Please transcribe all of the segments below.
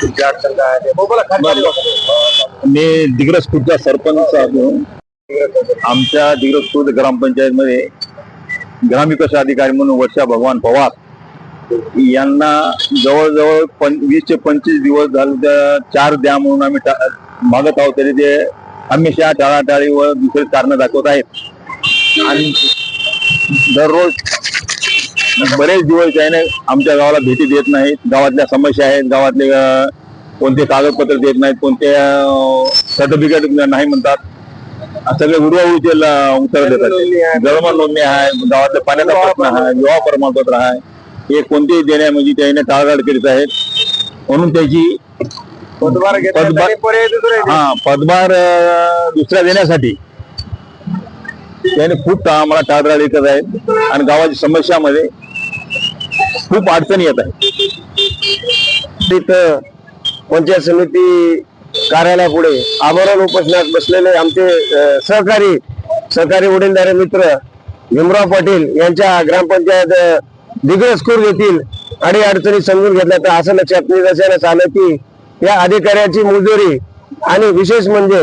तुमची अडचण काय आहे ते बोला. मी दिग्रस खुर्दचा सरपंच असून आमच्या दिग्रस खुर्द ग्रामपंचायत मध्ये ग्रामविकास अधिकारी म्हणून वर्षा भगवान पवार यांना जवळजवळ 20 ते 25 दिवस झाले 4 द्या म्हणून आम्ही मागत आहोत, तरी ते हमेशा टाळाटाळी व दुसरे कारण दाखवत आहेत आणि दररोज बरेच दिवस त्याने आमच्या गावाला भेटी देत नाहीत. गावातल्या समस्या आहेत, गावातले कोणते कागदपत्र देत नाहीत, कोणते सर्टिफिकेट नाही म्हणतात, सगळे उडवाउडीचे उत्तर देतात. जन्म नोंदणी आहे, गावातल्या पाण्याचा प्रश्न आहे, विवाह प्रमाणपत्र आहे, हे कोणतेही देण्या म्हणजे त्याने टाळाटाळ करीत आहेत. म्हणून त्याची पदभार दुसऱ्या देण्यासाठी त्याने खूप आम्हाला टाळाटाळ करत आहेत आणि गावाच्या समस्यामध्ये खूप अडचणी येत आहेत. तिथं पंचायत समिती कार्यालयापुढे आमरण उपोषणात बसलेले आमचे सहकारी वडीलधारे मित्र भीमराव पाटील यांच्या ग्रामपंचायत दिग्रस खुर्द येथील अडी अडचणी समजून घेतल्या. तर असं लक्षात निदर्शनास आलं की या अधिकाऱ्याची मुजोरी आणि विशेष म्हणजे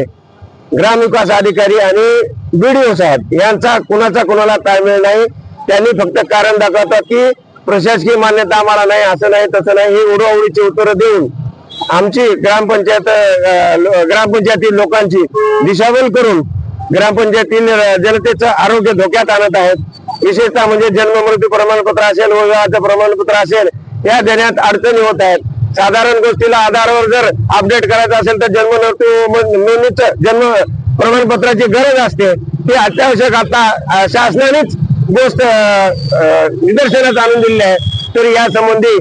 ग्रामविकास अधिकारी आणि BDO साहेब यांचा कुणाला ताळमेळ नाही. त्यांनी फक्त कारण दाखवतात की प्रशासकीय मान्यता आम्हाला नाही, असं नाही तसं नाही, ही उडवाउडीची उत्तरं देऊन आमची ग्रामपंचायतीतील लोकांची दिशाभूल करून ग्रामपंचायतीतील जनतेचं आरोग्य धोक्यात आणत आहेत. विशेषतः म्हणजे जन्म मृत्यू प्रमाणपत्र असेल व विवाहाचं प्रमाणपत्र असेल या देण्यात अडचणी होत आहेत. साधारण गोष्टीला आधारावर जर अपडेट करायचं असेल तर जन्म मृत्यू नोंदणीचं जन्म प्रमाणपत्राची गरज असते. ती अत्यावश्यक आता शासनानेच गोष्ट निदर्शनास आणून दिली आहे. तर या संबंधी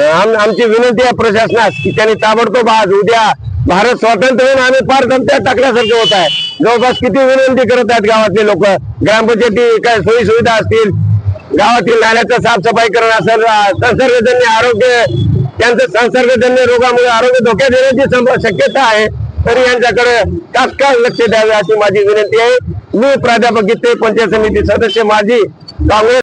आमची विनंती आहे प्रशासनास की त्यांनी ताबडतोब आज उद्या भारत स्वातंत्र्य होऊन आम्ही फार दमत्या टाकल्यासारखे होत आहे. जवळपास किती विनंती करत आहेत गावातले लोक. ग्रामपंचायती काय सोयी सुविधा असतील, गावातील नाल्याचं साफसफाई करणं असेल, संसर्गजन्य आरोग्य त्यांचं संसर्गजन्य रोगामुळे आरोग्य धोक्यात येण्याची शक्यता आहे. तरी यांच्याकडे तात्काळ लक्ष द्यावे अशी माझी विनंती आहे. मी प्राध्यापक गीते, पंचायत समिती सदस्य, माजी काँग्रेस